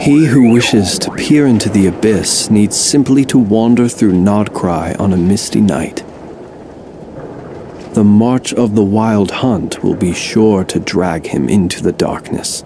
He who wishes to peer into the abyss needs simply to wander through Nodcry on a misty night. The march of the wild hunt will be sure to drag him into the darkness.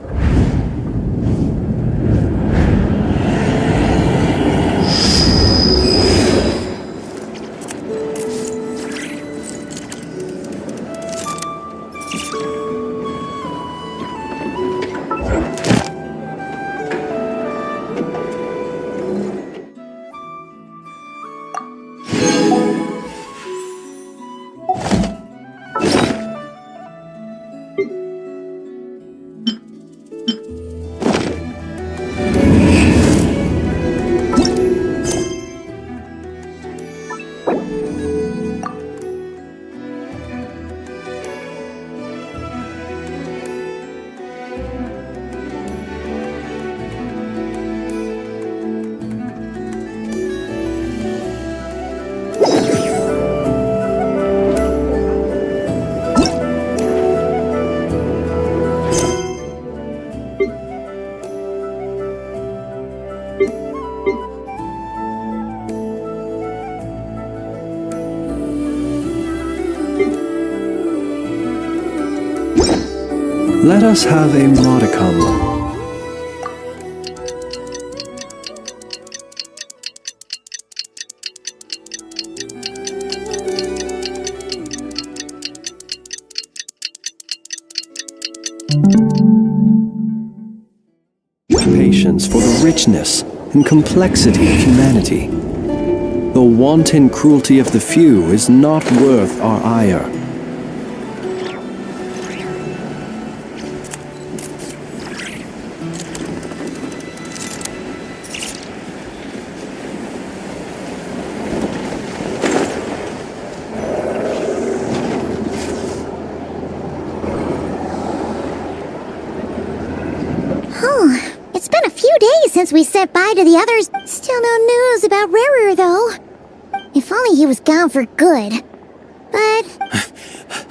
Let us have a modicum. Patience for the richness and complexity of humanity. The wanton cruelty of the few is not worth our ire. It's been a few days since we said bye to the others. Still no news about Rarer, though. If only he was gone for good. But...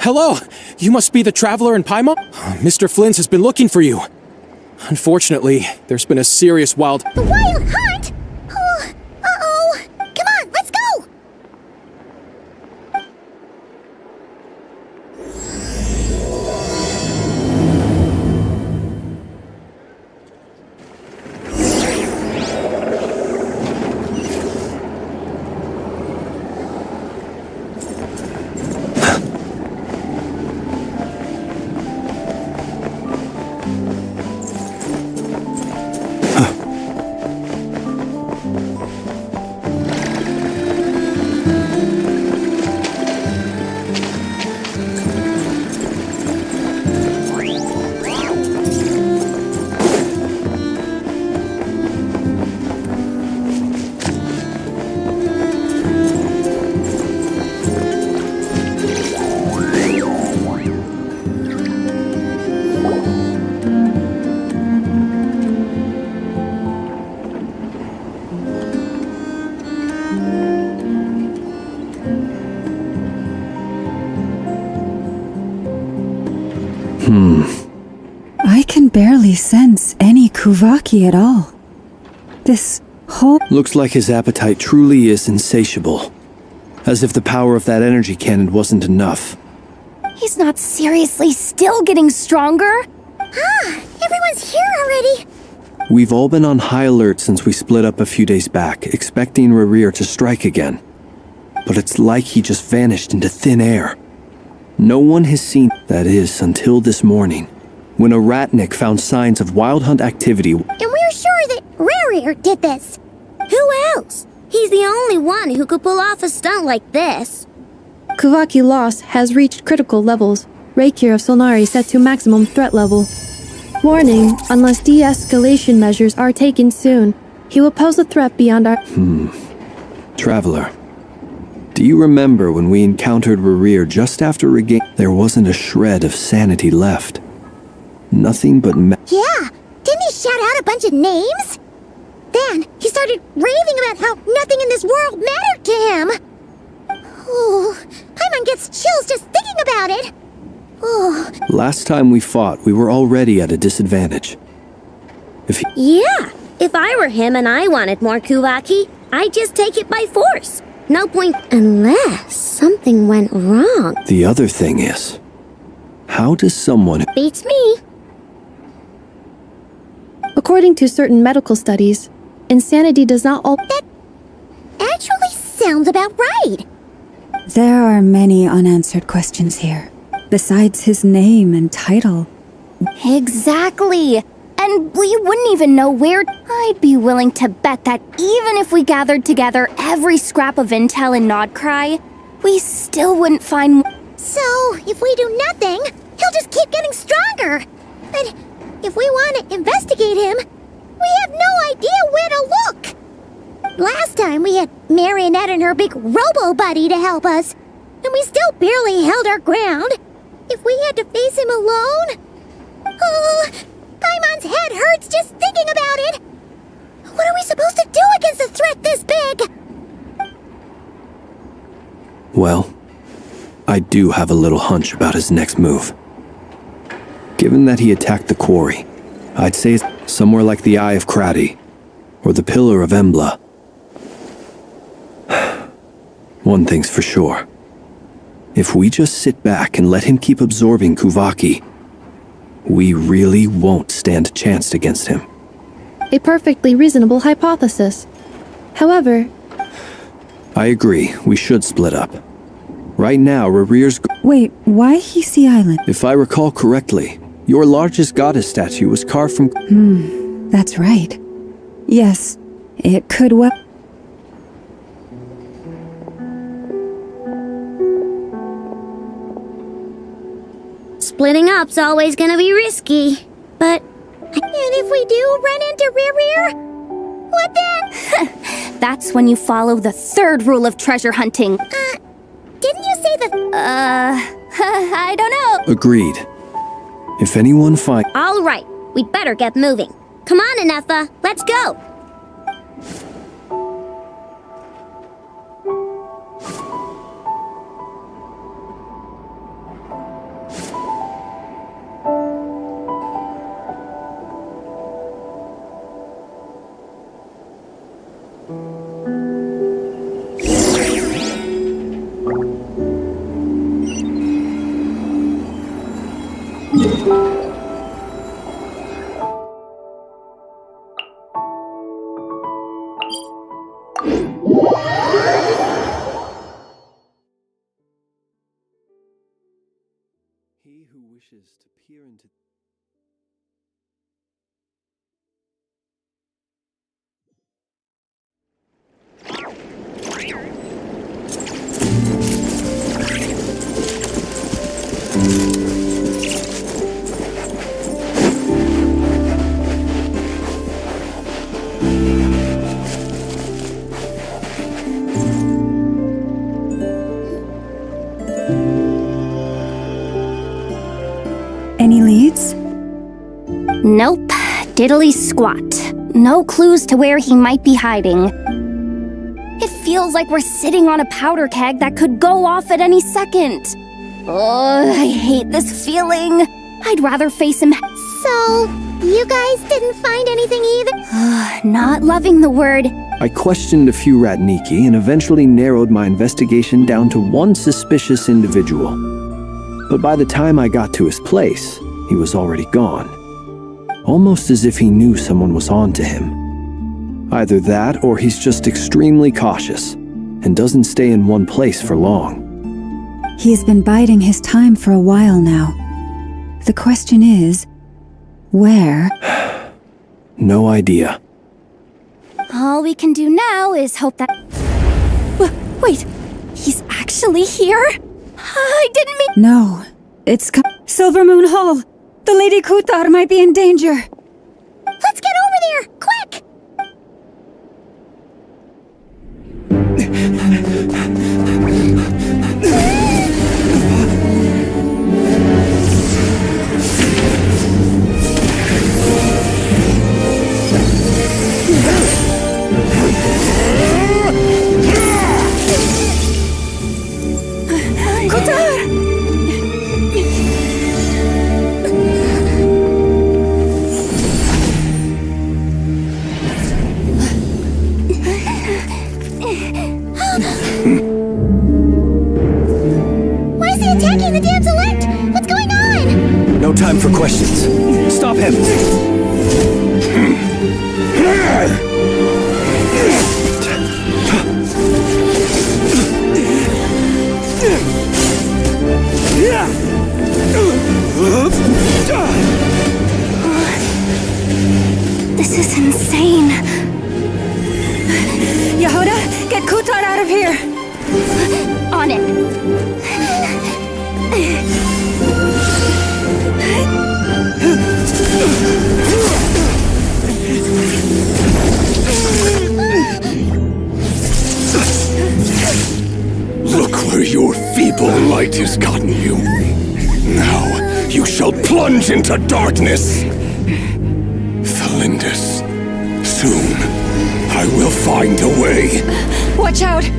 Hello! You must be the traveler in Paimon? Mr. Flynn's has been looking for you. Unfortunately, there's been a serious wild... The wild hunt? Oh, uh-oh! Come on, let's go! I can barely sense any Kuvaki at all. This whole... Looks like his appetite truly is insatiable. As if the power of that energy cannon wasn't enough. He's not seriously still getting stronger? Everyone's here already! We've all been on high alert since we split up a few days back, expecting Rarir to strike again. But it's like he just vanished into thin air. No one has seen, that is, until this morning, when a Ratnik found signs of wild hunt activity. And we're sure that Rarer did this. Who else? He's the only one who could pull off a stunt like this. Kuvaki loss has reached critical levels. Reikir of Solnari set to maximum threat level. Warning, unless de-escalation measures are taken soon, he will pose a threat beyond our... Traveler, do you remember when we encountered Rarir just after regain? There wasn't a shred of sanity left. Nothing but Yeah, didn't he shout out a bunch of names? Then he started raving about how nothing in this world mattered to him. Oh, Paimon gets chills just thinking about it. Last time we fought, we were already at a disadvantage. Yeah, If I were him and I wanted more Kuvaki, I'd just take it by force. No point unless something went wrong. The other thing is, how does someone... Beats me. According to certain medical studies, insanity does not all. That actually sounds about right. There are many unanswered questions here, besides his name and title. Exactly. And we wouldn't even know where. I'd be willing to bet that even if we gathered together every scrap of intel in Nodcry, we still wouldn't find. So, if we do nothing, he'll just keep getting stronger. But if we want to investigate him, we have no idea where to look. Last time we had Marionette and her big robo-buddy to help us, and we still barely held our ground. If we had to face him alone... Oh, Paimon's head hurts just thinking about it. What are we supposed to do against a threat this big? Well, I do have a little hunch about his next move. Given that he attacked the quarry, I'd say it's somewhere like the Eye of Krati, or the Pillar of Embla. One thing's for sure. If we just sit back and let him keep absorbing Kuvaki, we really won't stand a chance against him. A perfectly reasonable hypothesis. However, I agree, we should split up. Right now, Rarir's... Wait, why Hisi Island? If I recall correctly, your largest goddess statue was carved from... That's right. Yes, it could well... Splitting up's always gonna be risky. But... And if we do run into Ririr? What then? That's when you follow the third rule of treasure hunting. Didn't you say the... I don't know. Agreed. If anyone finds... All right, we'd better get moving. Come on, Anefa, let's go. He who wishes to peer into... Any leads? Nope. Diddly squat. No clues to where he might be hiding. It feels like we're sitting on a powder keg that could go off at any second. Oh, I hate this feeling. I'd rather face him. So, you guys didn't find anything either? Not loving the word. I questioned a few Ratniki and eventually narrowed my investigation down to one suspicious individual. But by the time I got to his place, he was already gone. Almost as if he knew someone was on to him. Either that or he's just extremely cautious and doesn't stay in one place for long. He's been biding his time for a while now. The question is, where? No idea. All we can do now is hope that... Wait, he's actually here? I didn't mean... No, it's Silver Moon Hall! The Lady Kutar might be in danger! Let's get over there, quick! questions. Stop him! This is insane. Yehuda, get Kutar out of here! On it. Look where your feeble light has gotten you. Now you shall plunge into darkness. Felindus, soon I will find a way. Watch out!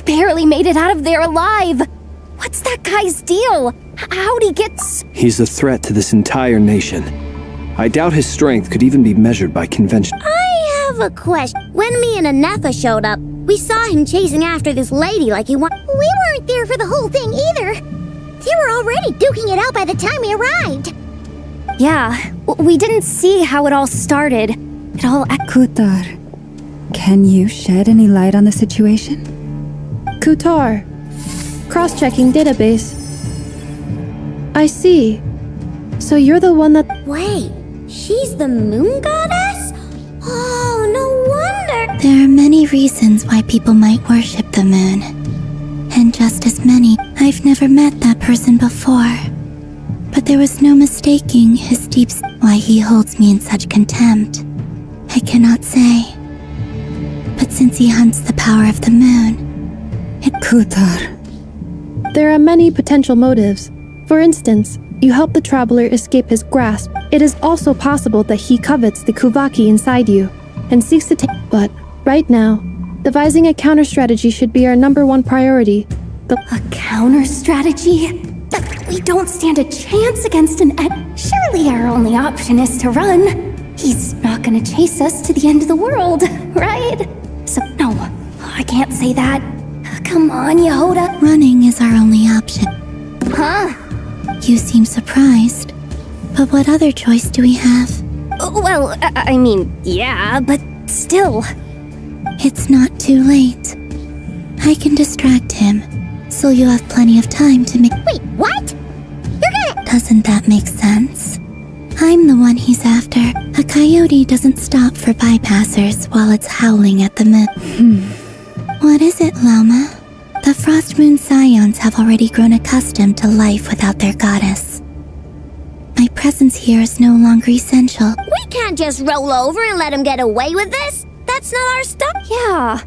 Barely made it out of there alive. What's that guy's deal? How'd he get He's a threat to this entire nation. I doubt his strength could even be measured by convention. I have a question. When me and Anefa showed up, we saw him chasing after this lady like he wanted. We weren't there for the whole thing either. They were already duking it out by the time we arrived. Yeah, we didn't see how it all started. It all... Kutar, can you shed any light on the situation? Kutar. Cross-checking database. I see. So you're the one that... Wait, she's the moon goddess? Oh, no wonder. There are many reasons why people might worship the moon. And just as many, I've never met that person before. But there was no mistaking his deep... Why he holds me in such contempt, I cannot say. But since he hunts the power of the moon, Kutar. There are many potential motives. For instance, you help the traveler escape his grasp. It is also possible that he covets the Kuvaki inside you and seeks to take. But right now, devising a counter strategy should be our #1 priority. A counter strategy? We don't stand a chance against an Surely our only option is to run. He's not gonna chase us to the end of the world, right? So, no, I can't say that. Come on, Yehuda. Running is our only option. Huh? You seem surprised. But what other choice do we have? Well, I mean, yeah, but still. It's not too late. I can distract him, so you'll have plenty of time to make... Wait, what? You're gonna... Doesn't that make sense? I'm the one he's after. A coyote doesn't stop for bypassers while it's howling at the moon. What is it, Lama? The Frost Moon Scions have already grown accustomed to life without their goddess. My presence here is no longer essential. We can't just roll over and let him get away with this. That's not our stuff. Yeah,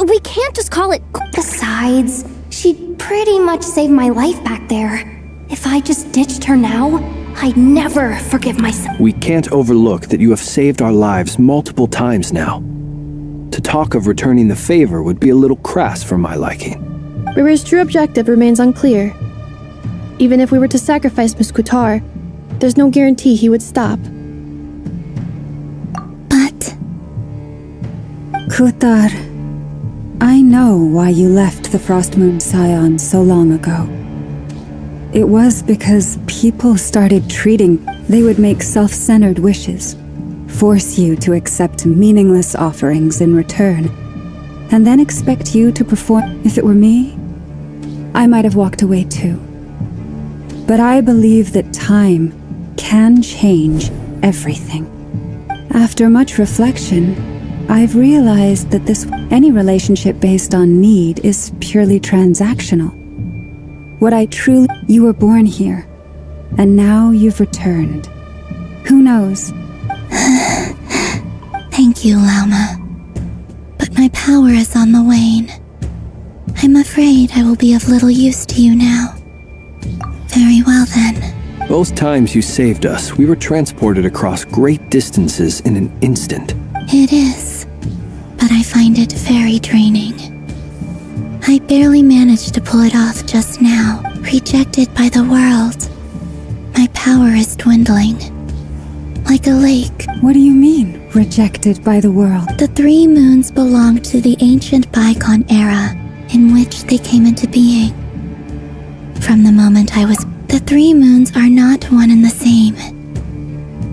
we can't just call it... Besides, she pretty much saved my life back there. If I just ditched her now, I'd never forgive myself. We can't overlook that you have saved our lives multiple times now. To talk of returning the favor would be a little crass for my liking. Riri's true objective remains unclear. Even if we were to sacrifice Miss Kutar, there's no guarantee he would stop. But Kutar, I know why you left the Frost Moon Scion so long ago. It was because people started treating they would make self-centered wishes, force you to accept meaningless offerings in return, and then expect you to perform. If it were me, I might have walked away too. But I believe that time can change everything. After much reflection, I've realized that any relationship based on need is purely transactional. What I truly... You were born here, and now you've returned. Who knows? thank you, Lauma. But my power is on the wane. I'm afraid I will be of little use to you now. Very well then. Both times you saved us, we were transported across great distances in an instant. It is, but I find it very draining. I barely managed to pull it off just now. Rejected by the world. My power is dwindling. Like a lake. What do you mean, rejected by the world? The 3 moons belonged to the ancient bygone era in which they came into being. From the moment I was... The 3 moons are not one and the same.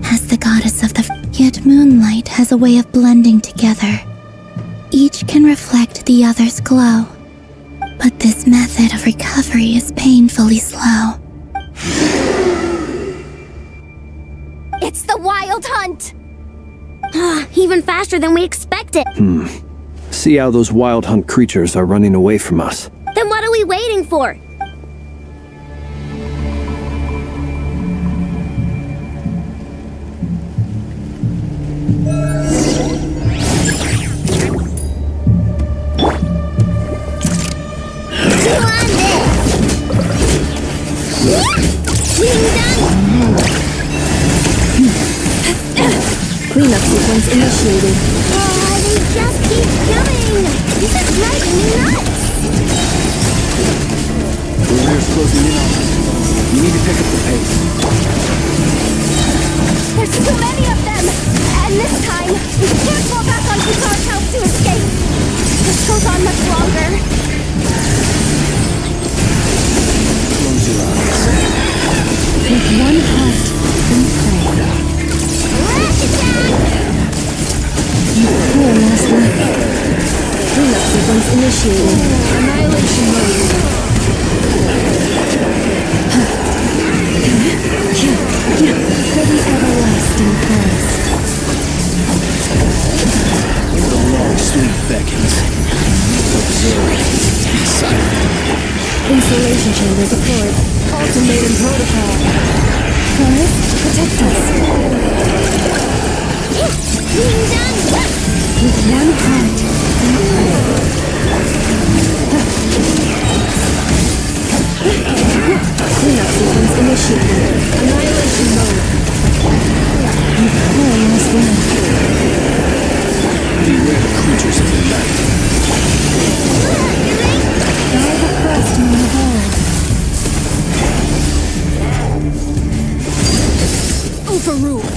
As the goddess of the... Yet moonlight has a way of blending together. Each can reflect the other's glow. But this method of recovery is painfully slow. It's the Wild Hunt! Even faster than we expected. See how those Wild Hunt creatures are running away from us. Then what are we waiting for? Cleanup sequence initiated. They just keep coming! This is driving me nuts! Rear's closing in on us. You need to pick up the pace. There's too many of them! And this time, we can't fall back on Kutar's house to escape! This goes on much longer. Close your eyes. With one heart and pray. Poor last one. Cleanup sequence initiated. Annihilation mode. For the everlasting forest. The long sleep beckons. Observe. Be silent. Installation chamber deployed. Ultimatum protocol. Forest, protect us. With one heart and pray. Cleanup sequence initiated. Annihilation mode. Poor last one. Beware the creatures of the night. Guard the Frost Moon of all. Overruled.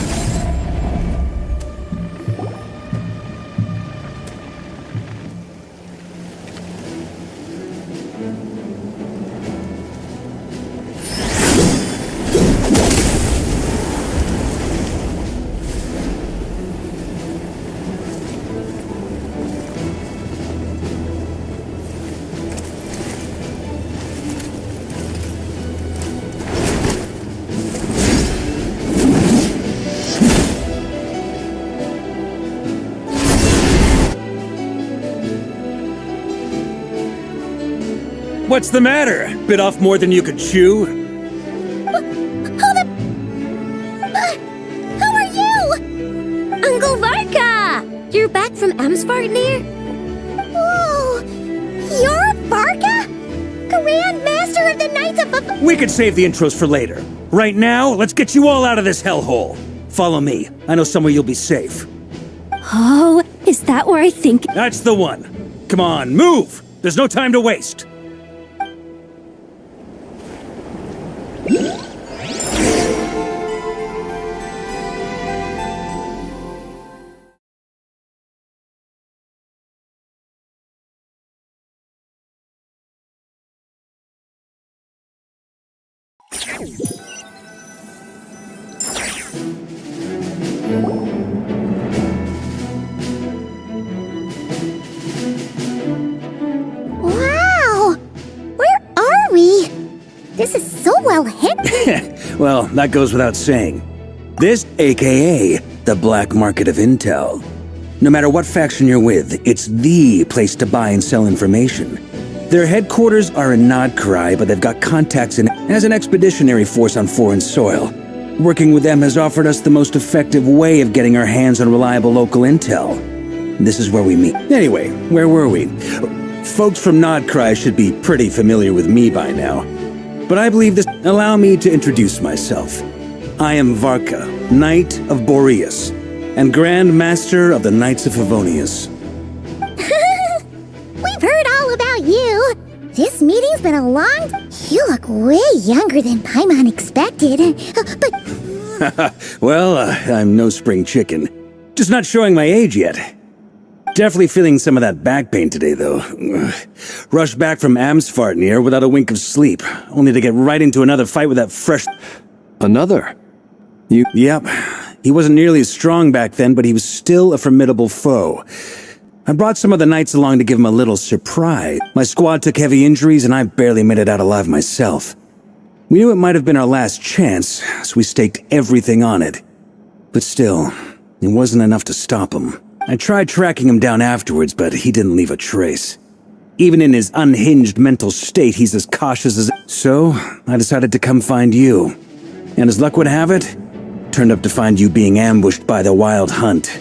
What's the matter? Bit off more than you could chew? Who are you? Uncle Varka! You're back from Amsvartnir? Oh, you're Varka? Grand Master of the Knights of... We could save the intros for later. Right now, let's get you all out of this hellhole. Follow me. I know somewhere you'll be safe. Oh, is that where I think? That's the one. Come on, move! There's no time to waste. Wow! Where are we? This is so well hidden. Well, that goes without saying. This, aka the black market of intel. No matter what faction you're with, it's the place to buy and sell information. Their headquarters are in Nodkrai, but they've got contacts as an expeditionary force on foreign soil. Working with them has offered us the most effective way of getting our hands on reliable local intel. This is where we meet. Anyway, where were we? Folks from Nodkrai should be pretty familiar with me by now. But I believe this. Allow me to introduce myself. I am Varka, Knight of Boreas, and Grand Master of the Knights of Favonius. We've heard all about you. This meeting's been a long... You look way younger than Paimon expected. But... Well, I'm no spring chicken. Just not showing my age yet. Definitely feeling some of that back pain today, though. Rushed back from Amsfartnir without a wink of sleep, only to get right into another fight with that fresh... Another? Yep. He wasn't nearly as strong back then, but he was still a formidable foe. I brought some of the knights along to give him a little surprise. My squad took heavy injuries, and I barely made it out alive myself. We knew it might have been our last chance, so we staked everything on it. But still, it wasn't enough to stop him. I tried tracking him down afterwards, but he didn't leave a trace. Even in his unhinged mental state, he's as cautious as... So, I decided to come find you. And as luck would have it, turned up to find you being ambushed by the Wild Hunt.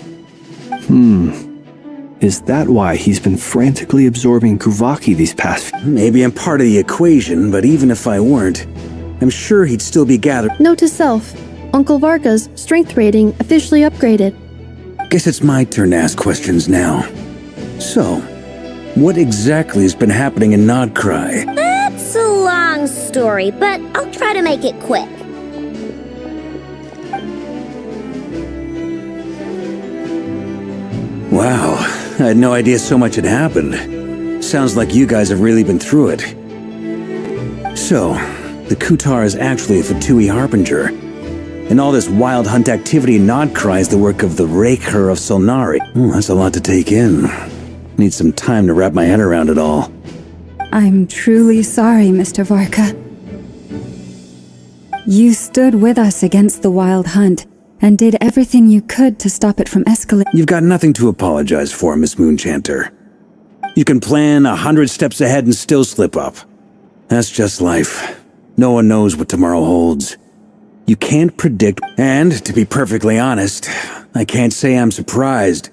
Is that why he's been frantically absorbing Guvaki these past... Maybe I'm part of the equation, but even if I weren't, I'm sure he'd still be gathered. Note to self, Uncle Varka's strength rating officially upgraded. Guess it's my turn to ask questions now. So, what exactly has been happening in Nodkrai? That's a long story, but I'll try to make it quick. Wow, I had no idea so much had happened. Sounds like you guys have really been through it. So, the Kutar is actually a Fatui Harbinger. And all this Wild Hunt activity in Nodkrai is the work of the Raker of Solnari. That's a lot to take in. Need some time to wrap my head around it all. I'm truly sorry, Mr. Varka. You stood with us against the Wild Hunt and did everything you could to stop it from escalating. You've got nothing to apologize for, Miss Moonchanter. You can plan 100 steps ahead and still slip up. That's just life. No one knows what tomorrow holds. You can't predict, and to be perfectly honest, I can't say I'm surprised.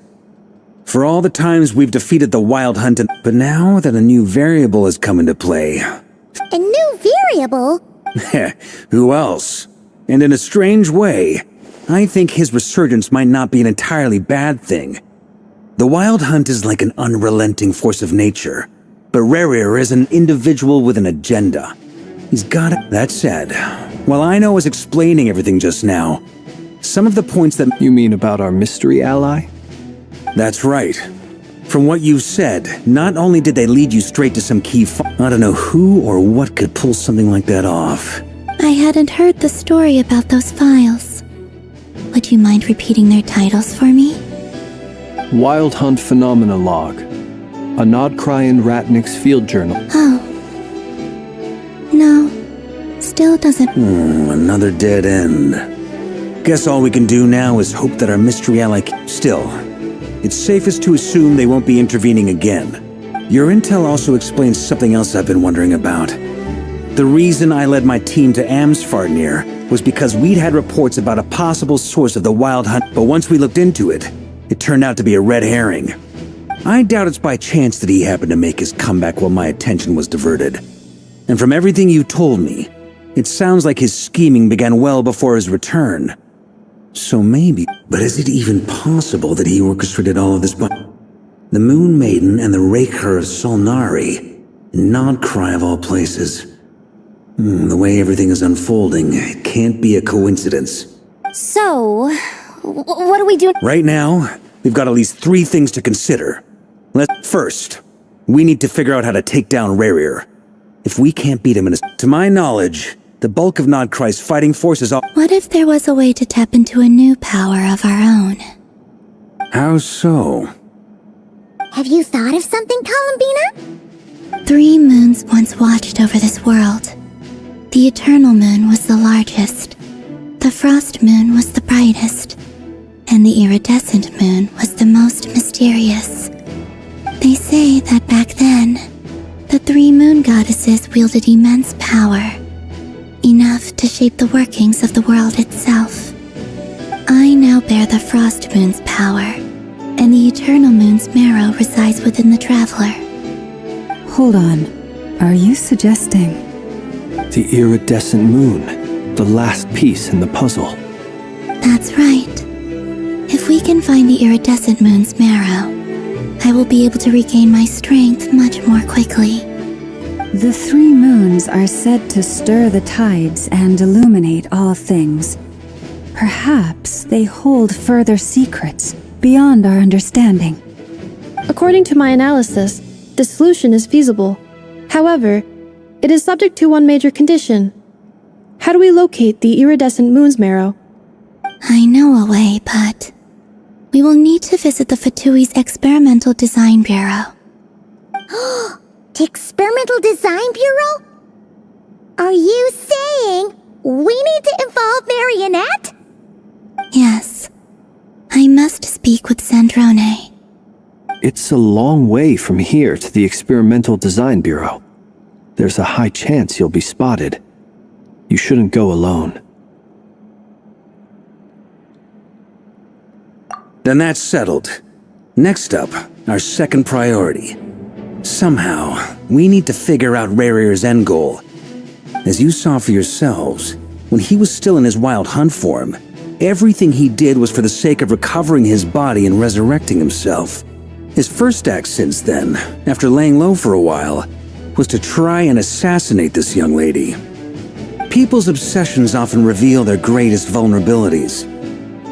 For all the times we've defeated the Wild Hunt, but now that a new variable has come into play... A new variable? Who else? And in a strange way, I think his resurgence might not be an entirely bad thing. The Wild Hunt is like an unrelenting force of nature, but Rerir is an individual with an agenda. He's got it. That said, while I know I was explaining everything just now, some of the points that... You mean about our mystery ally? That's right. From what you've said, not only did they lead you straight to some key I don't know who or what could pull something like that off. I hadn't heard the story about those files. Would you mind repeating their titles for me? Wild Hunt Phenomena Log. A Nodkrai and Ratnik's Field Journal. Oh. No. Still doesn't... Another dead end. Guess all we can do now is hope that our mystery ally... Still, it's safest to assume they won't be intervening again. Your intel also explains something else I've been wondering about. The reason I led my team to Amsfartnir was because we'd had reports about a possible source of the Wild Hunt, but once we looked into it, it turned out to be a red herring. I doubt it's by chance that he happened to make his comeback while my attention was diverted. And from everything you told me, It sounds like his scheming began well before his return. So maybe... But is it even possible that he orchestrated all of this by... The Moon Maiden and the Raker of Solnari. Nodcry of all places. The way everything is unfolding, it can't be a coincidence. So, what do we do? Right now, we've got at least 3 things to consider. First, we need to figure out how to take down Rarir. If we can't beat him in a... To my knowledge, the bulk of Nodcry's fighting forces are... What if there was a way to tap into a new power of our own? How so? Have you thought of something, Columbina? 3 moons once watched over this world. The Eternal Moon was the largest. The Frost Moon was the brightest. And the Iridescent Moon was the most mysterious. They say that back then, the 3 moon goddesses wielded immense power. Enough to shape the workings of the world itself. I now bear the Frost Moon's power, and the Eternal Moon's marrow resides within the Traveler. Hold on. Are you suggesting... The iridescent moon, the last piece in the puzzle. That's right. If we can find the Iridescent Moon's marrow, I will be able to regain my strength much more quickly. The 3 moons are said to stir the tides and illuminate all things. Perhaps they hold further secrets beyond our understanding. According to my analysis, the solution is feasible. However, it is subject to one major condition. How do we locate the Iridescent Moon's marrow? I know a way, but... we will need to visit the Fatui's Experimental Design Bureau. The Experimental Design Bureau? Are you saying we need to involve Marionette? Yes. I must speak with Sandrone. It's a long way from here to the Experimental Design Bureau. There's a high chance you'll be spotted. You shouldn't go alone. Then that's settled. Next up, our second priority. Somehow, we need to figure out Rarir's end goal. As you saw for yourselves, when he was still in his wild hunt form, everything he did was for the sake of recovering his body and resurrecting himself. His first act since then, after laying low for a while, was to try and assassinate this young lady. People's obsessions often reveal their greatest vulnerabilities.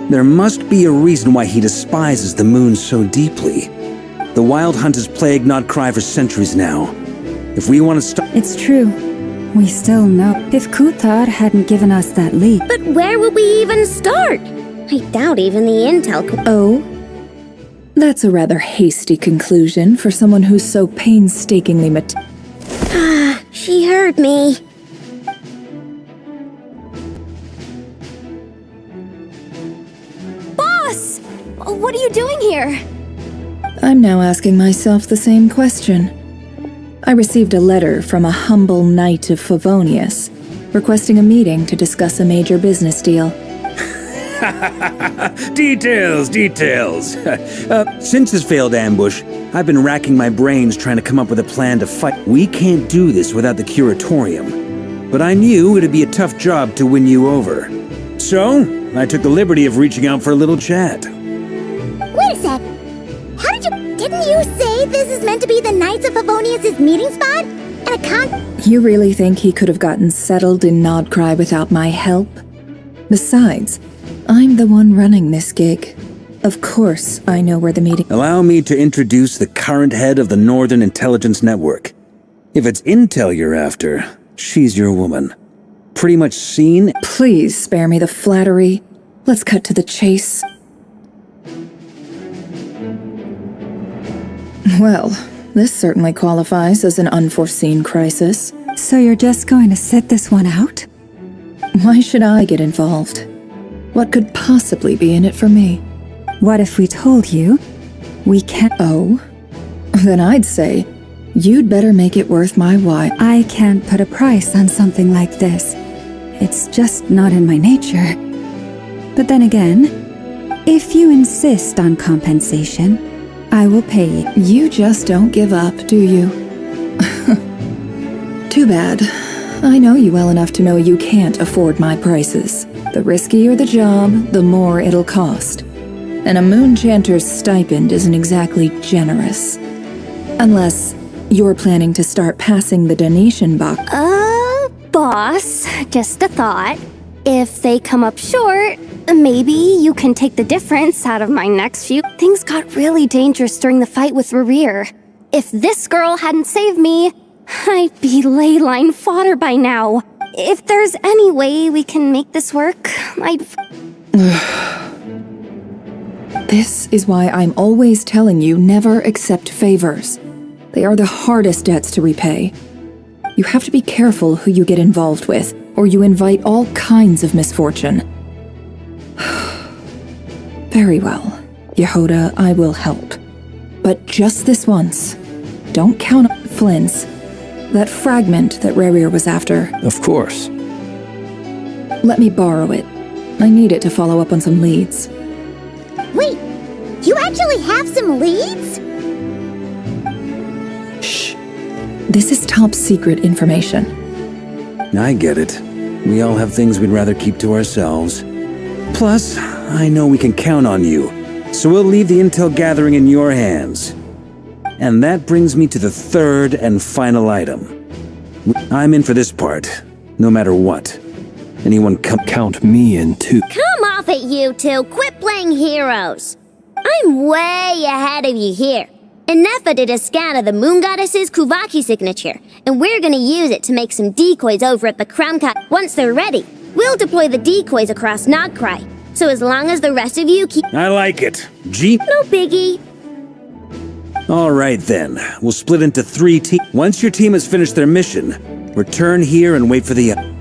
There must be a reason why he despises the moon so deeply. The Wild Hunt has plagued Nodcry for centuries now. If we want to stop... It's true. We still know. If Kuthar hadn't given us that lead... But where would we even start? I doubt even the intel could... Oh? That's a rather hasty conclusion for someone who's so painstakingly She heard me. Boss! What are you doing here? I'm now asking myself the same question. I received a letter from a humble knight of Favonius, requesting a meeting to discuss a major business deal. Details. Since this failed ambush, I've been racking my brains trying to come up with a plan to fight. We can't do this without the Curatorium. But I knew it'd be a tough job to win you over. So, I took the liberty of reaching out for a little chat. Wait a sec. How did you... Didn't you say this is meant to be the Knights of Favonius' meeting spot? And a con... You really think he could have gotten settled in Nodcry without my help? Besides, I'm the one running this gig. Of course I know where the meeting... Allow me to introduce the current head of the Northern Intelligence Network. If it's intel you're after, she's your woman. Pretty much seen... Please spare me the flattery. Let's cut to the chase. Well, this certainly qualifies as an unforeseen crisis. So you're just going to sit this one out? Why should I get involved? What could possibly be in it for me? What if we told you we can't... Oh? Then I'd say, you'd better make it worth my while. I can't put a price on something like this. It's just not in my nature. But then again, if you insist on compensation, I will pay you. You just don't give up, do you? Too bad. I know you well enough to know you can't afford my prices. The riskier the job, the more it'll cost. And a moon chanter's stipend isn't exactly generous. Unless you're planning to start passing the donation box. Boss, just a thought. If they come up short, maybe you can take the difference out of my next few. Things got really dangerous during the fight with Rerir. If this girl hadn't saved me, I'd be ley line fodder by now. If there's any way we can make this work, I'd... This is why I'm always telling you never accept favors. They are the hardest debts to repay. You have to be careful who you get involved with, or you invite all kinds of misfortune. Very well, Yehoda, I will help. But just this once. Don't count on Flynn's. That fragment that Rerir was after. Of course. Let me borrow it. I need it to follow up on some leads. Wait, you actually have some leads? Shh. This is top secret information. I get it. We all have things we'd rather keep to ourselves. Plus, I know we can count on you, so we'll leave the intel gathering in your hands. And that brings me to the third and final item. I'm in for this part, no matter what. Anyone count me in too. Come off it, you two! Quit playing heroes! I'm way ahead of you here. Nefa did a scan of the Moon Goddess's Kuvaki signature, and we're gonna use it to make some decoys over at the Crown Cut. Once they're ready, we'll deploy the decoys across Nogcry. So as long as the rest of you keep... I like it. G... No biggie. Alright then, we'll split into 3 teams. Once your team has finished their mission, return here and wait for the...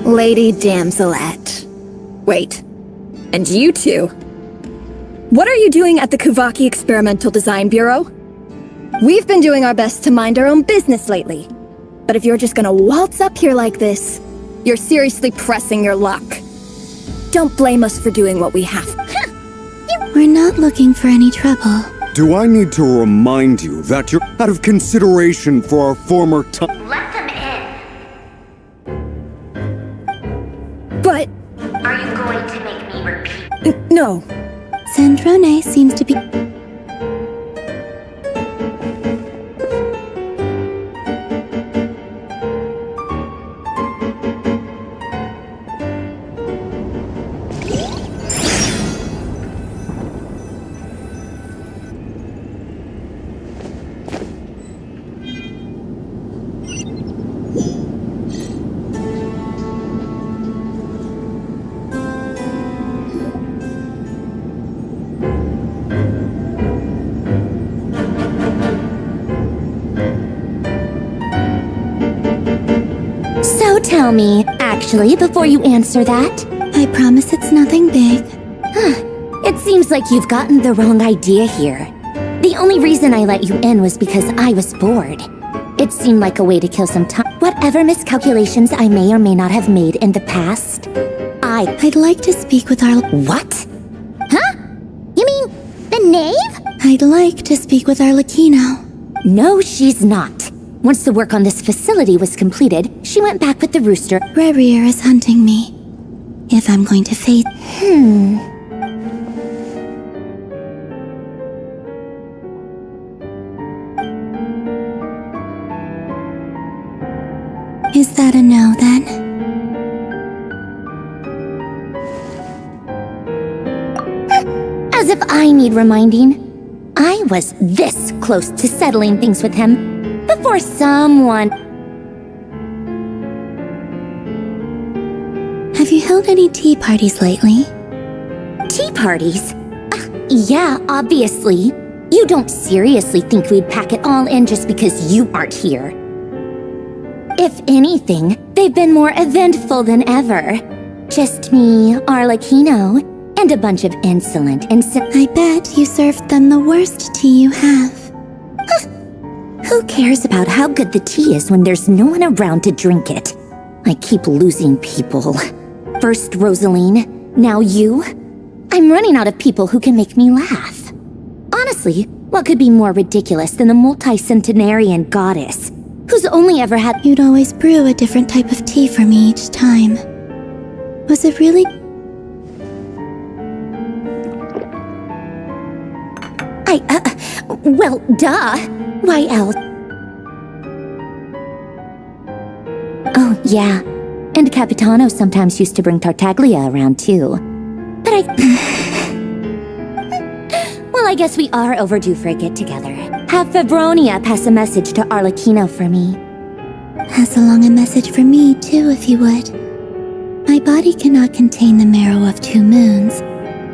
Lady Damselette. Wait. And you two? What are you doing at the Kuvaki Experimental Design Bureau? We've been doing our best to mind our own business lately. But if you're just gonna waltz up here like this, you're seriously pressing your luck. Don't blame us for doing what we have. We're not looking for any trouble. Do I need to remind you that you're out of consideration for our former time? Let them in. But... Are you going to make me repeat? No. Sandrone seems to be... Tell me, actually, before you answer that. I promise it's nothing big. It seems like you've gotten the wrong idea here. The only reason I let you in was because I was bored. It seemed like a way to kill some time. Whatever miscalculations I may or may not have made in the past, I'd like to speak with our... What? Huh? You mean the knave? I'd like to speak with our Lakino. No, she's not. Once the work on this facility was completed, she went back with the rooster. Rerir is hunting me. If I'm going to face... Is that a no, then? As if I need reminding. I was this close to settling things with him before someone... held any tea parties lately? Tea parties? Yeah, obviously. You don't seriously think we'd pack it all in just because you aren't here. If anything, they've been more eventful than ever. Just me, Arlecchino, and a bunch of insolent I bet you served them the worst tea you have. Who cares about how good the tea is when there's no one around to drink it? I keep losing people. First Rosaline, now you. I'm running out of people who can make me laugh. Honestly, what could be more ridiculous than the multi-centenarian goddess, who's only ever had— You'd always brew a different type of tea for me each time. Was it really— well, duh. Why else? Oh, yeah. And Capitano sometimes used to bring Tartaglia around, too. But well, I guess we are overdue for a get-together. Have Febronia pass a message to Arlecchino for me. Pass along a message for me, too, if you would. My body cannot contain the marrow of 2 moons,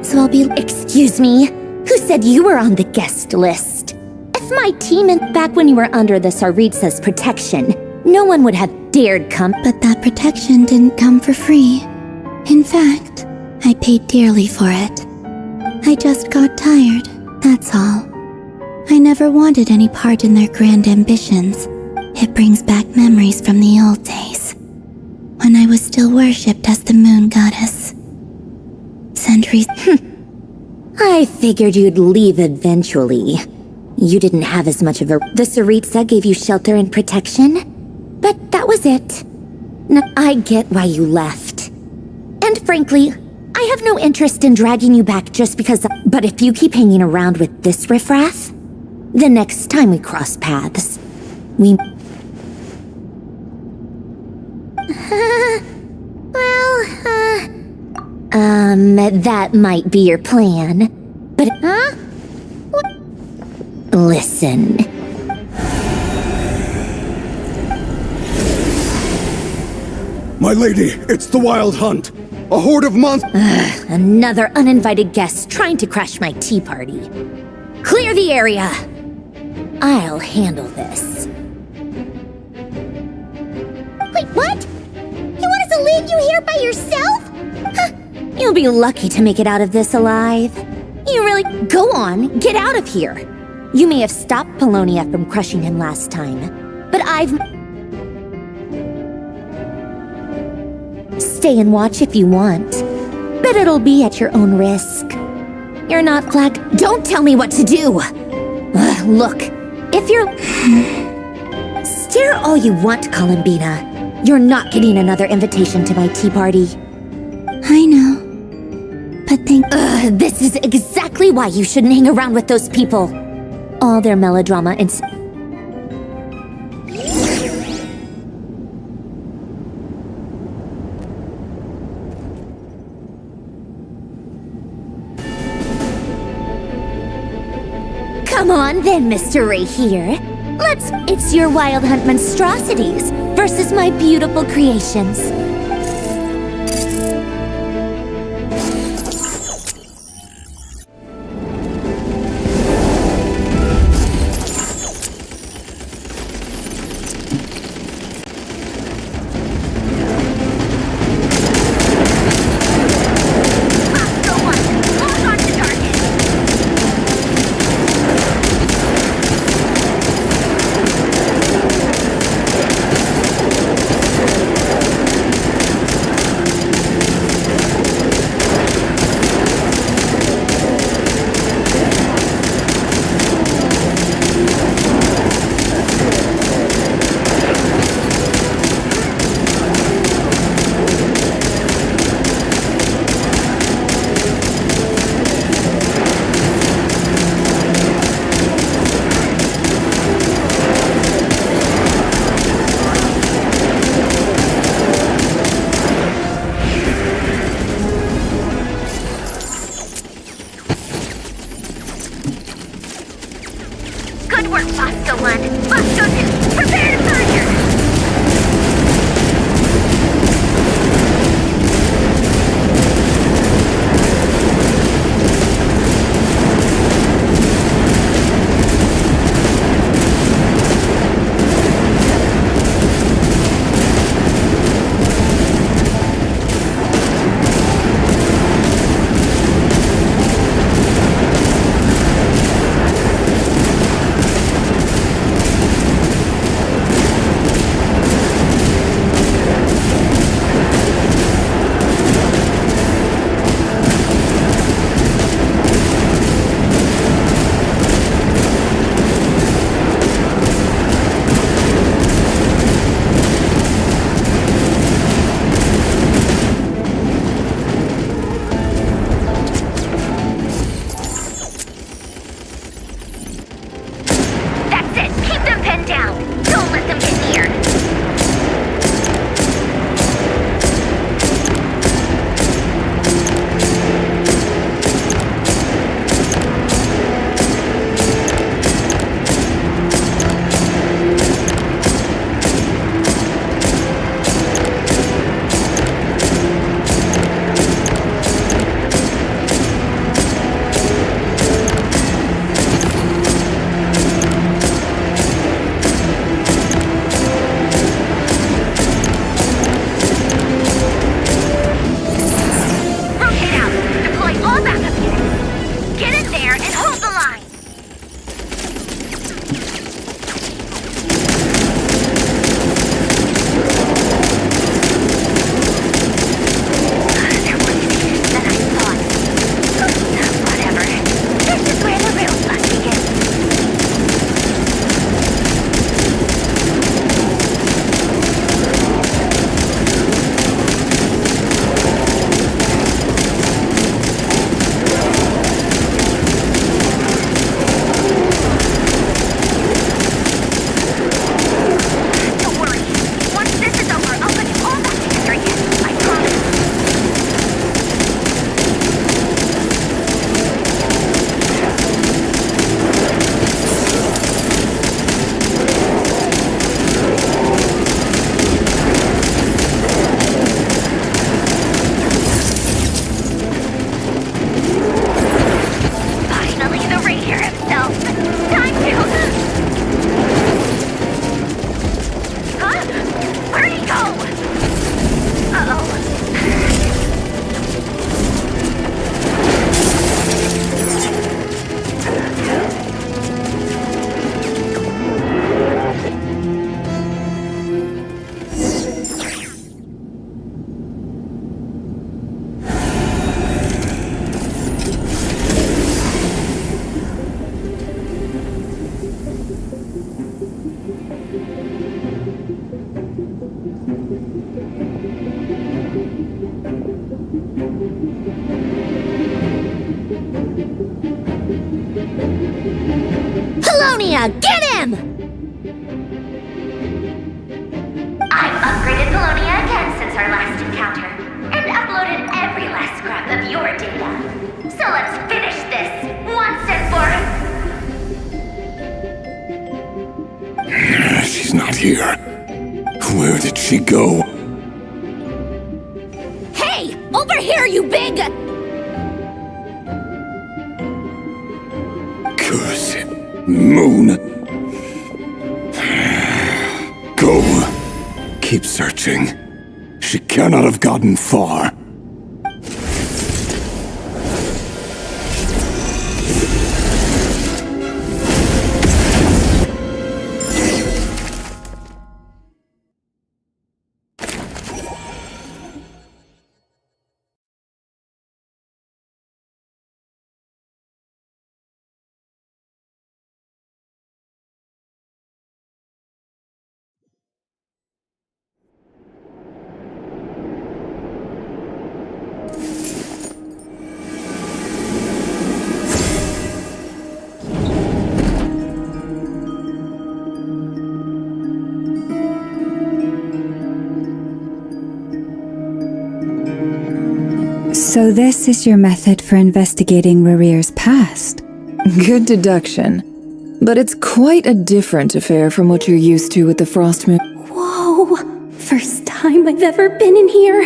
so I'll be— Excuse me? Who said you were on the guest list? If my team and back when you were under the Tsaritsa's protection, no one would have dared come. But that protection didn't come for free. In fact, I paid dearly for it. I just got tired, that's all. I never wanted any part in their grand ambitions. It brings back memories from the old days, when I was still worshipped as the moon goddess. Centuries— I figured you'd leave eventually. You didn't have as much of a— The Tsaritsa gave you shelter and protection, but that was it. Now, I get why you left. And frankly, I have no interest in dragging you back just because— But if you keep hanging around with this riffraff, the next time we cross paths, we— that might be your plan, but— Huh? Listen. My lady, it's the Wild Hunt. A horde of monsters. Another uninvited guest trying to crash my tea party. Clear the area. I'll handle this. Wait, what? You want us to leave you here by yourself? Huh. You'll be lucky to make it out of this alive. You really— Go on, get out of here. You may have stopped Polonia from crushing him last time, but I've— Stay and watch if you want, but it'll be at your own risk. You're not flag— Don't tell me what to do! Look, if you're— Stare all you want, Columbina. You're not getting another invitation to my tea party. I know, but thank— This is exactly why you shouldn't hang around with those people. All their melodrama and— Come on then, Mr. Ray here. It's your Wild Hunt monstrosities versus my beautiful creations. Lunia, get him! I've upgraded Poявlение again since our last encounter, and uploaded every last scrap of your data. So let's finish this, once and for all. She's not here. Where did she go? Hey! Over here, you big... Curse it. Moon. Go. Keep searching. She cannot have gotten far. So this is your method for investigating Rarir's past? Good deduction. But it's quite a different affair from what you're used to with the Frost Moon. Whoa! First time I've ever been in here.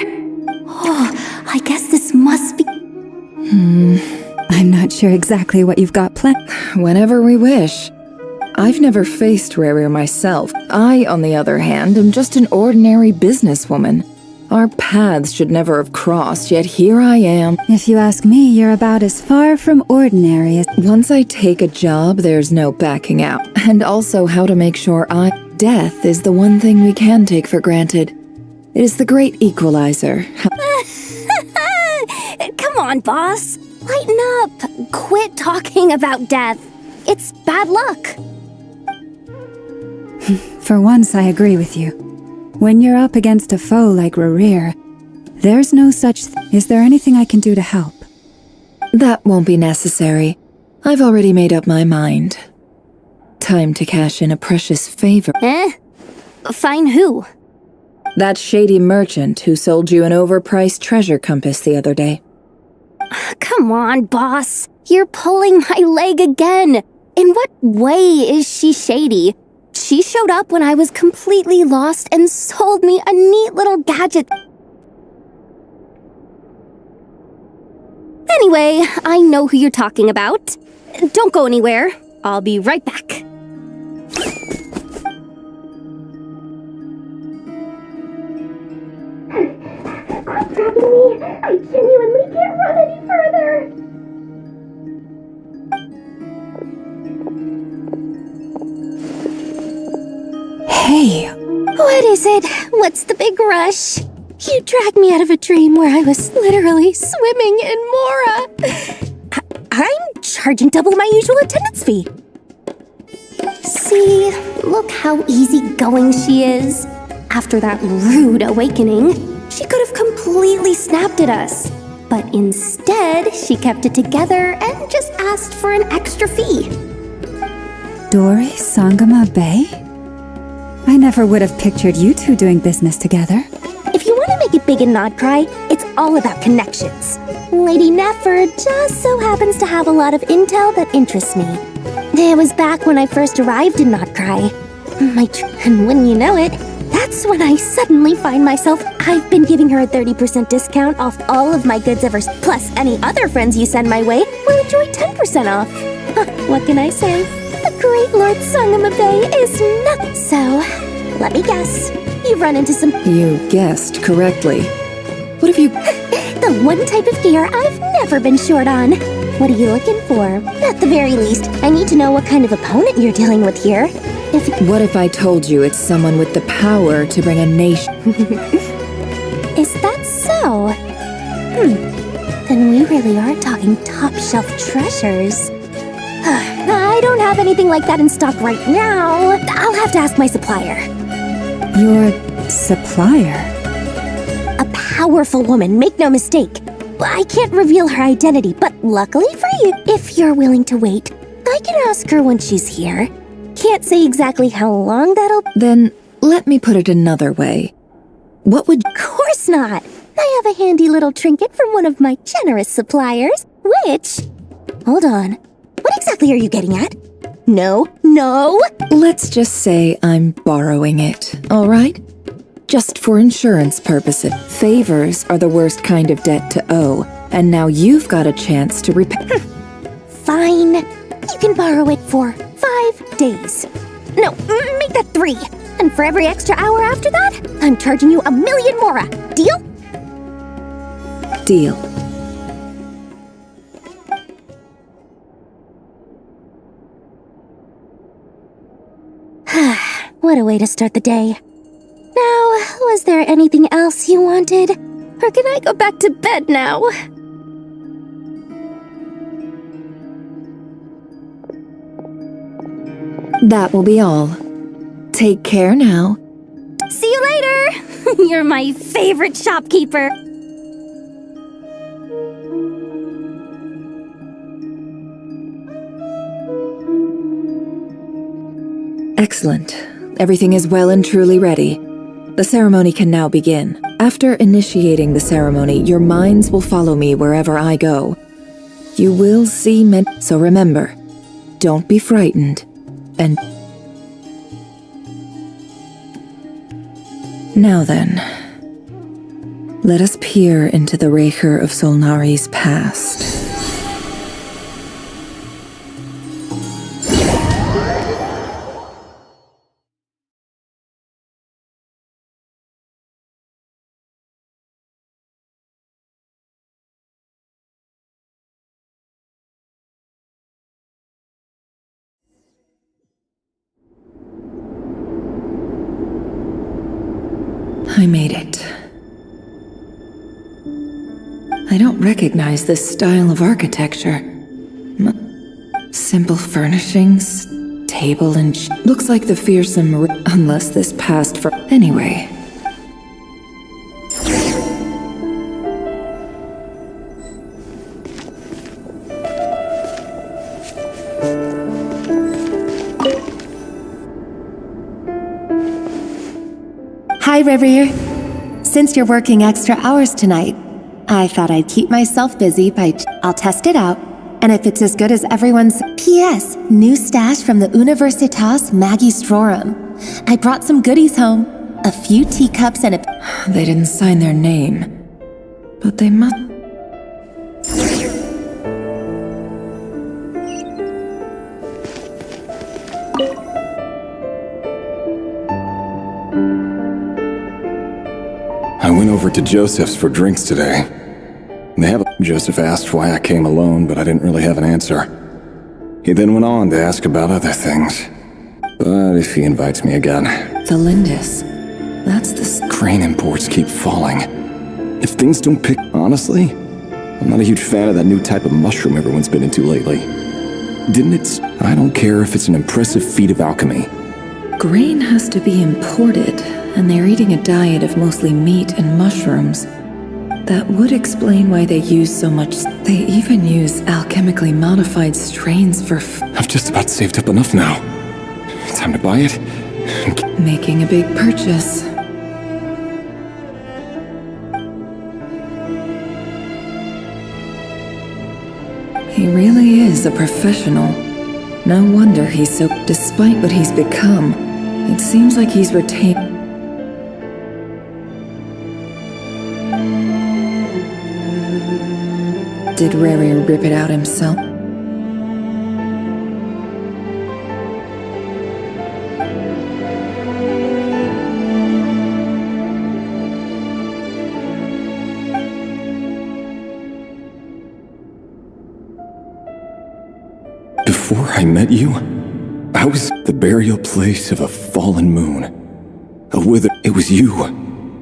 Oh, I guess this must be... I'm not sure exactly what you've got planned. Whenever we wish. I've never faced Rarir myself. I, on the other hand, am just an ordinary businesswoman. Our paths should never have crossed, yet here I am. If you ask me, you're about as far from ordinary as... Once I take a job, there's no backing out. And also how to make sure death is the one thing we can take for granted. It is the great equalizer. Come on, boss. Lighten up. Quit talking about death. It's bad luck. For once, I agree with you. When you're up against a foe like Rarir, there's no such Is there anything I can do to help? That won't be necessary. I've already made up my mind. Time to cash in a precious favor. Find who? That shady merchant who sold you an overpriced treasure compass the other day. Come on, boss. You're pulling my leg again. In what way is she shady? She showed up when I was completely lost and sold me a neat little gadget. Anyway, I know who you're talking about. Don't go anywhere. I'll be right back. Quit grabbing me! I genuinely can't run any further! Hey! What is it? What's the big rush? You dragged me out of a dream where I was literally swimming in Mora. I'm charging double my usual attendance fee. See, look how easygoing she is. After that rude awakening, she could have completely snapped at us. But instead, she kept it together and just asked for an extra fee. Dori Sangama Bay? I never would have pictured you two doing business together. If you want to make it big in Nodcry, it's all about connections. Lady Nefer just so happens to have a lot of intel that interests me. It was back when I first arrived in Nodcry. And when you know it, that's when I suddenly find myself I've been giving her a 30% discount off all of my goods ever, plus any other friends you send my way will enjoy 10% off. What can I say? The great Lord Sangama Bay is nuts. So, let me guess. You've run into some... You guessed correctly. What have you... The one type of gear I've never been short on. What are you looking for? At the very least, I need to know what kind of opponent you're dealing with here. What if I told you it's someone with the power to bring a nation... Is that so? Then we really are talking top-shelf treasures. I don't have anything like that in stock right now. I'll have to ask my supplier. Your supplier? A powerful woman, make no mistake. I can't reveal her identity, but luckily for you, if you're willing to wait, I can ask her when she's here. can't say exactly how long that'll... Then, let me put it another way. What would... Of course not! I have a handy little trinket from one of my generous suppliers, which... Hold on. What exactly are you getting at? No. Let's just say I'm borrowing it, alright? Just for insurance purposes. Favors are the worst kind of debt to owe, and now you've got a chance to repay... Fine. You can borrow it for 5 days. No, make that 3. And for every extra hour after that, I'm charging you 1,000,000 mora. Deal? Deal. What a way to start the day. Now, was there anything else you wanted? Or can I go back to bed now? That will be all. Take care now. See you later! You're my favorite shopkeeper. Excellent. Everything is well and truly ready. The ceremony can now begin. After initiating the ceremony, your minds will follow me wherever I go. You will see so remember, don't be frightened, and... Now then, let us peer into the Raker of Solnari's past. I made it. I don't recognize this style of architecture. Simple furnishings, table and looks like the fearsome unless this passed for... Anyway. Hi, Rivier. Since you're working extra hours tonight, I thought I'd keep myself busy by... I'll test it out, and if it's as good as everyone's... P.S. New stash from the Universitas Magistrorum. I brought some goodies home. A few teacups and a... They didn't sign their name, but they must... I went over to Joseph's for drinks today. Joseph asked why I came alone, but I didn't really have an answer. He then went on to ask about other things. But if he invites me again... The Lindis. That's the... Crane imports keep falling. If things don't pick... Honestly, I'm not a huge fan of that new type of mushroom everyone's been into lately. I don't care if it's an impressive feat of alchemy. Grain has to be imported, and they're eating a diet of mostly meat and mushrooms. That would explain why they use so much... They even use alchemically modified strains for... I've just about saved up enough now. Time to buy it. Making a big purchase. He really is a professional. No wonder he's so... Despite what he's become, it seems like he's retained... Did Rary rip it out himself? Before I met you, I was the burial place of a fallen moon. It was you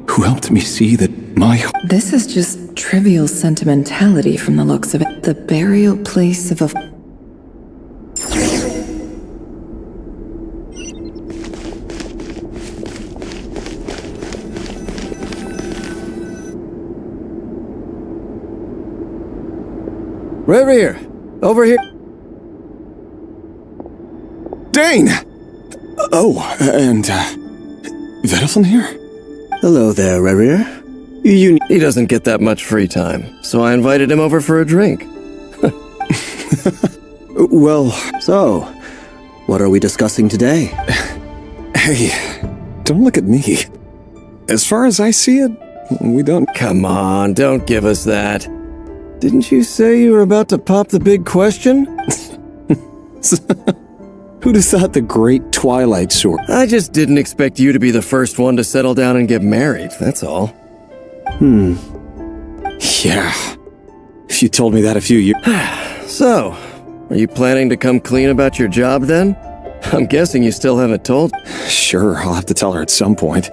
who helped me see that my... This is just trivial sentimentality from the looks of it. The burial place of a... Reverie, over here. Dane! Oh, and, Vediflin here? Hello there, Rerir. He doesn't get that much free time, so I invited him over for a drink. Well, So, what are we discussing today? hey, don't look at me. As far as I see it, we don't... Come on, don't give us that. Didn't you say you were about to pop the big question? Who'd have thought the great Twilight Sword? I just didn't expect you to be the first one to settle down and get married, that's all. Yeah. If you told me that a few years... So, are you planning to come clean about your job then? I'm guessing you still haven't told. Sure, I'll have to tell her at some point.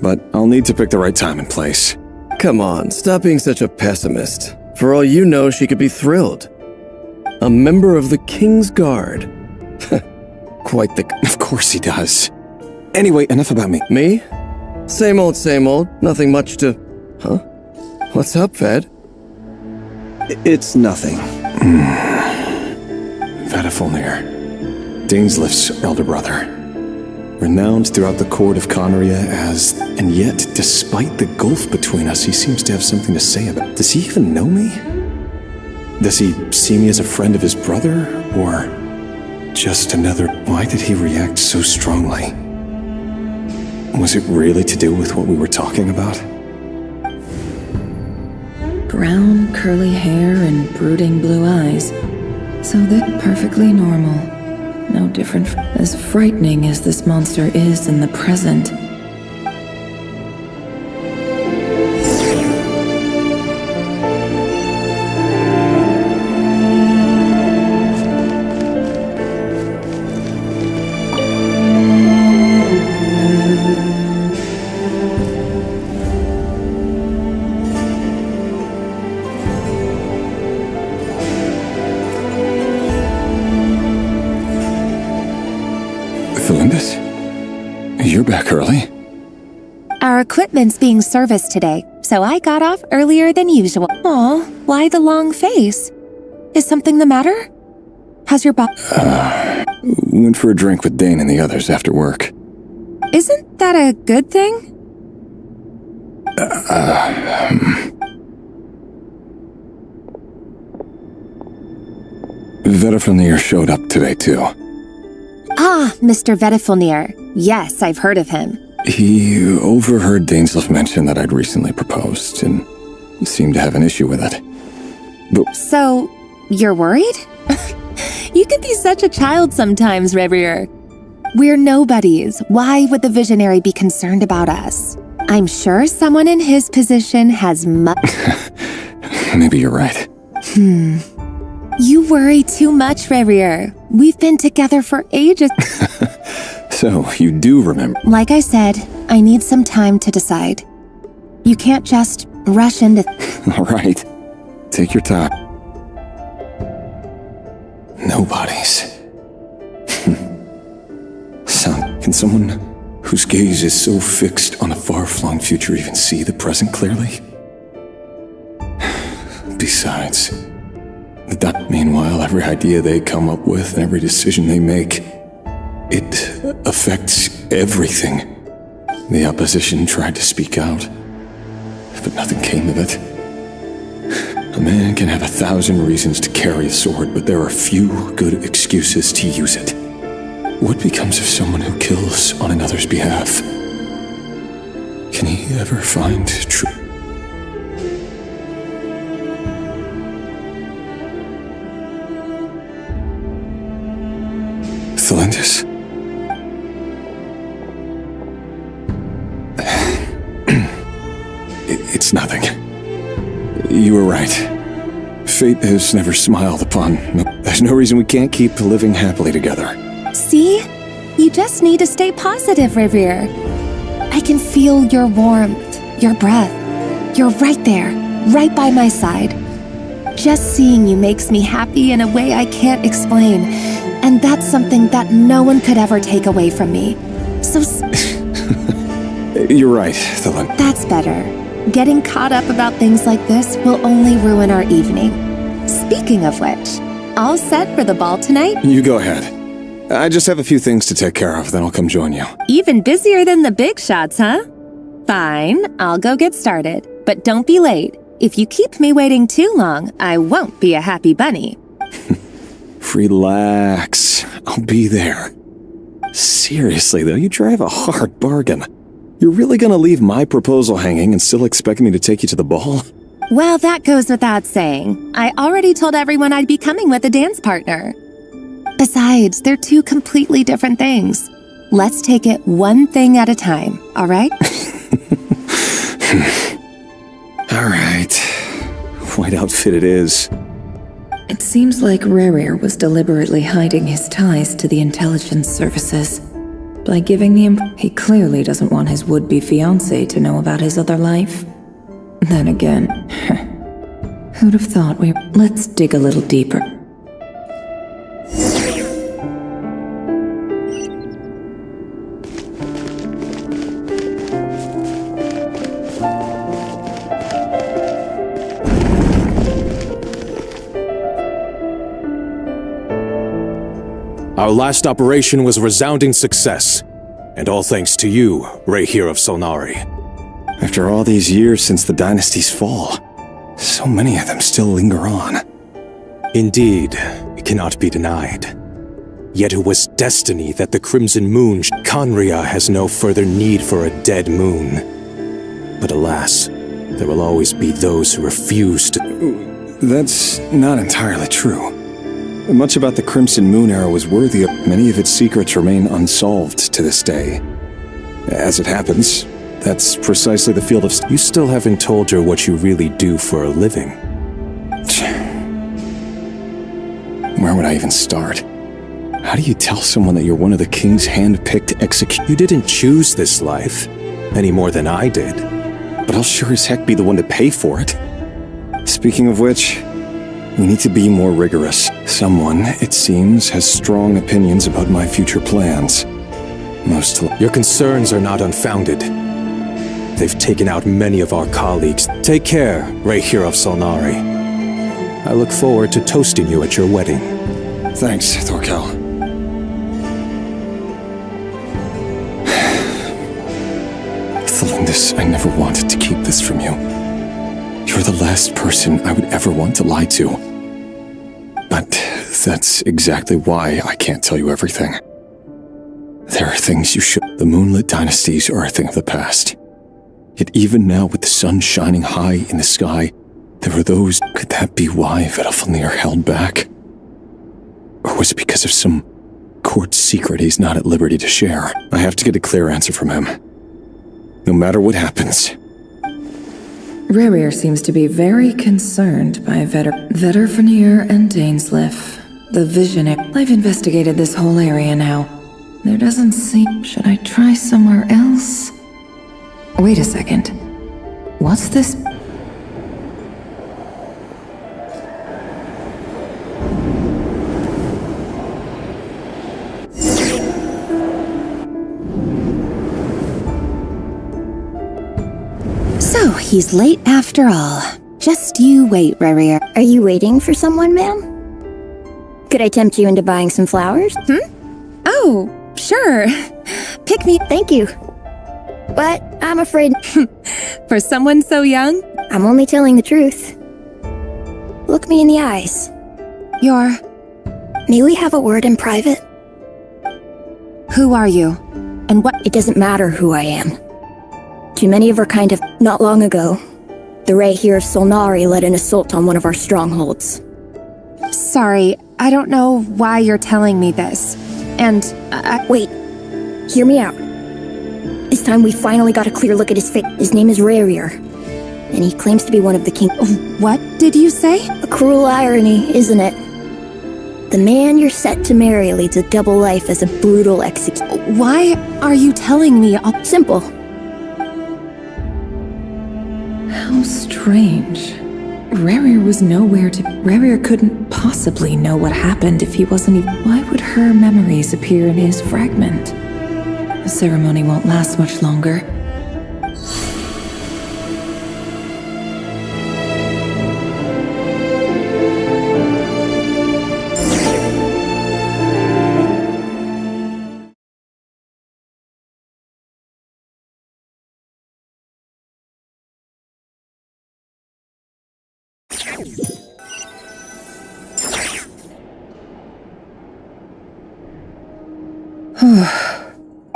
But I'll need to pick the right time and place. Come on, stop being such a pessimist. For all you know, she could be thrilled. A member of the King's Guard. Quite the... Of course he does. Anyway, enough about me. Me? Same old, nothing much to... Huh? What's up, Ved? It's nothing. Vediflin, Dainsleif's elder brother. Renowned throughout the court of Conria as... And yet, despite the gulf between us, he seems to have something to say about it. Does he even know me? Does he see me as a friend of his brother? Or just another... Why did he react so strongly? Was it really to do with what we were talking about? Brown, curly hair and brooding blue eyes. So that's perfectly normal. No different. As frightening as this monster is in the present. You're back early. Our equipment's being serviced today, so I got off earlier than usual. Aw, why the long face? Is something the matter? How's your Went for a drink with Dane and the others after work. Isn't that a good thing? Vediflin showed up today, too. Ah, Mr. Vediflin. Yes, I've heard of him. He overheard Dainsleif mention that I'd recently proposed, and seemed to have an issue with it. But So, you're worried? You can be such a child sometimes, Revier. We're nobodies. Why would the visionary be concerned about us? I'm sure someone in his position has Maybe you're right. You worry too much, Revier. We've been together for ages. So, you do remember. Like I said, I need some time to decide. You can't just rush into... All right. Take your time. Nobody's. Can someone whose gaze is so fixed on a far-flung future even see the present clearly? Besides, meanwhile, every idea they come up with, every decision they make, it affects everything. The opposition tried to speak out, but nothing came of it. A man can have 1,000 reasons to carry a sword, but there are few good excuses to use it. What becomes of someone who kills on another's behalf? Can he ever find truth? Thalindis? It's nothing. You were right. Fate has never smiled upon. There's no reason we can't keep living happily together. See? You just need to stay positive, Revier. I can feel your warmth, your breath. You're right there, right by my side. Just seeing you makes me happy in a way I can't explain. And that's something that no one could ever take away from me. So... You're right, Thalin. That's better. Getting caught up about things like this will only ruin our evening. Speaking of which, all set for the ball tonight? You go ahead. I just have a few things to take care of, then I'll come join you. Even busier than the big shots, huh? Fine, I'll go get started. But don't be late. If you keep me waiting too long, I won't be a happy bunny. Relax. I'll be there. Seriously, though, you drive a hard bargain. You're really gonna leave my proposal hanging and still expect me to take you to the ball? Well, that goes without saying. I already told everyone I'd be coming with a dance partner. Besides, they're two completely different things. Let's take it one thing at a time, all right? All right. White outfit it is. It seems like Rerir was deliberately hiding his ties to the intelligence services. By giving the he clearly doesn't want his would-be fiancé to know about his other life. Then again, who'd have thought Let's dig a little deeper. Our last operation was a resounding success, and all thanks to you, Reir of Solnari. After all these years since the dynasty's fall, so many of them still linger on. Indeed, it cannot be denied. Yet it was destiny that the Crimson Moon, Conria has no further need for a dead moon. But alas, there will always be those who refuse to... That's not entirely true. Much about the Crimson Moon era was worthy of... Many of its secrets remain unsolved to this day. As it happens, that's precisely the field of... You still haven't told her what you really do for a living. Where would I even start? How do you tell someone that you're one of the king's hand-picked executors? You didn't choose this life, any more than I did. But I'll sure as heck be the one to pay for it. Speaking of which, we need to be more rigorous. Someone, it seems, has strong opinions about my future plans. Your concerns are not unfounded. They've taken out many of our colleagues. Take care, Reir of Solnari. I look forward to toasting you at your wedding. Thanks, Thorkel. Thelindis, I never wanted to keep this from you. You're the last person I would ever want to lie to. But that's exactly why I can't tell you everything. There are things you should... The moonlit dynasties are a thing of the past. Yet even now, with the sun shining high in the sky, there are those... Could that be why Vedalfnir held back? Or was it because of some court secret he's not at liberty to share? I have to get a clear answer from him. No matter what happens. Rerir seems to be very concerned by Vedalfnir and Dainsleif. The Visionary. I've investigated this whole area now. There doesn't seem... Should I try somewhere else? Wait a second. What's this? So, he's late after all. Just you wait, Rerir. Are you waiting for someone, ma'am? Could I tempt you into buying some flowers? Oh, sure. Pick me. Thank you. But I'm afraid... For someone so young? I'm only telling the truth. Look me in the eyes. You're... May we have a word in private? Who are you? And what... It doesn't matter who I am. Too many of our kind have... Not long ago, the Reir of Solnari led an assault on one of our strongholds. Sorry, I don't know why you're telling me this. And... Wait. Hear me out. This time we finally got a clear look at his face. His name is Rerir, and he claims to be one of the king... What did you say? A cruel irony, isn't it? The man you're set to marry leads a double life as a brutal executioner. Why are you telling me? Simple. How strange. Rerir was nowhere to... Rerir couldn't possibly know what happened if he wasn't even... Why would her memories appear in his fragment? The ceremony won't last much longer.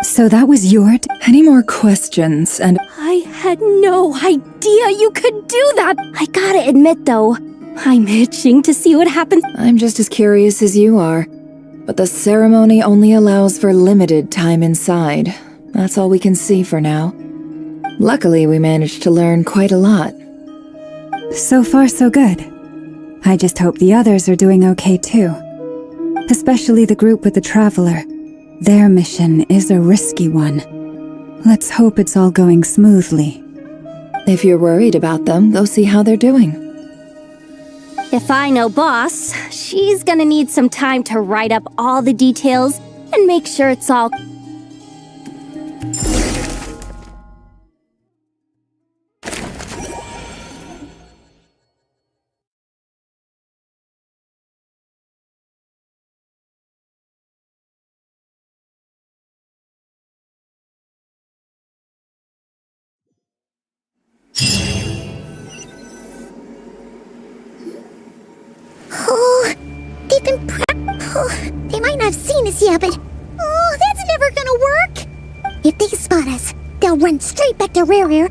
So that was your... Any more questions? And I had no idea you could do that! I gotta admit, though, I'm itching to see what happens. I'm just as curious as you are. But the ceremony only allows for limited time inside. That's all we can see for now. Luckily, we managed to learn quite a lot. So far, so good. I just hope the others are doing okay too. Especially the group with the Traveler. Their mission is a risky one. Let's hope it's all going smoothly. If you're worried about them, go see how they're doing. If I know Boss, she's gonna need some time to write up all the details and make sure it's all... Oh, they've been they might not have seen us yet, but... Oh, that's never gonna work! If they spot us, they'll run straight back to Rare. Quick,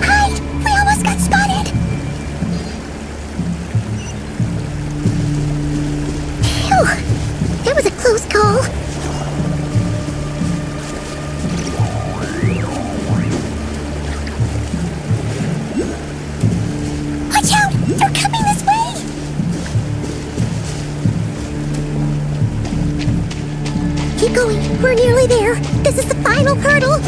hide! We almost got spotted! Phew! That was a close call. Watch out! They're coming this way! Keep going. We're nearly there. This is the final hurdle.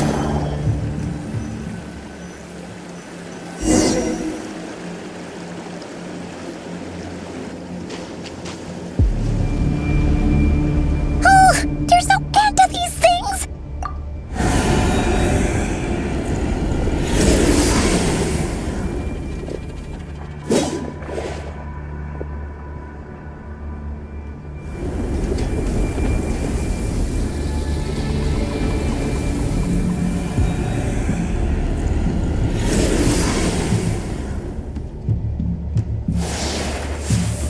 Oh, there's no end to these things!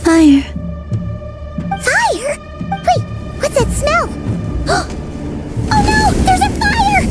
Fire. Fire? Wait, what's that smell? Oh no! There's a fire!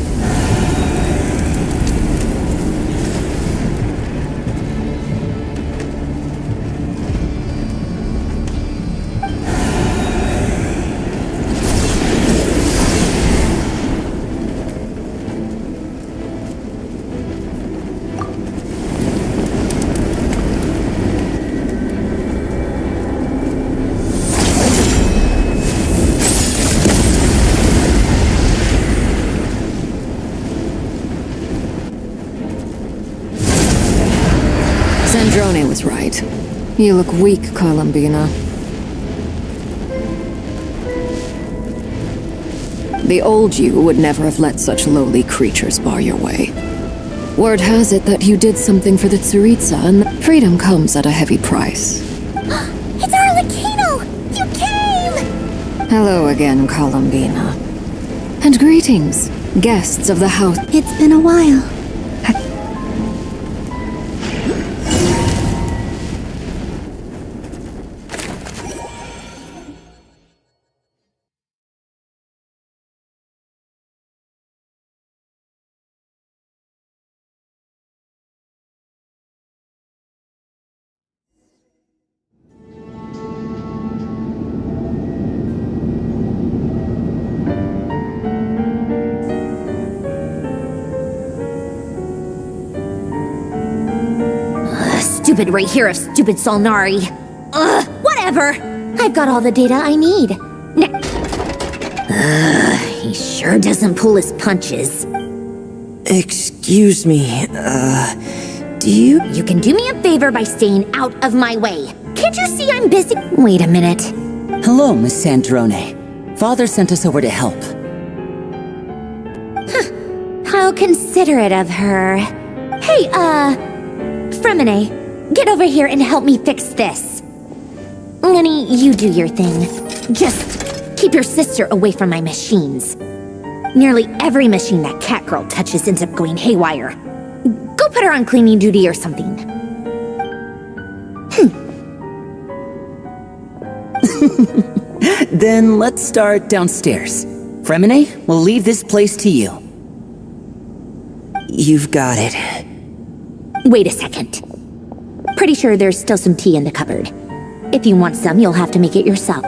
Sandrone was right. You look weak, Columbina. The old you would never have let such lowly creatures bar your way. Word has it that you did something for the Tsaritsa, and freedom comes at a heavy price. It's Arlecchino! You came! Hello again, Columbina. And greetings, guests of the house. It's been a while. Stupid right here of stupid Solnari. Ugh, whatever. I've got all the data I need. He sure doesn't pull his punches. Excuse me, do you... You can do me a favor by staying out of my way. Can't you see I'm busy? Wait a minute. Hello, Miss Sandrone. Father sent us over to help. How considerate of her. Hey, Fremine, get over here and help me fix this. Lenny, you do your thing. Just keep your sister away from my machines. Nearly every machine that cat girl touches ends up going haywire. Go I'll put her on cleaning duty or something. Then let's start downstairs. Fremine, we'll leave this place to you. You've got it. Wait a second. Pretty sure there's still some tea in the cupboard. If you want some, you'll have to make it yourself.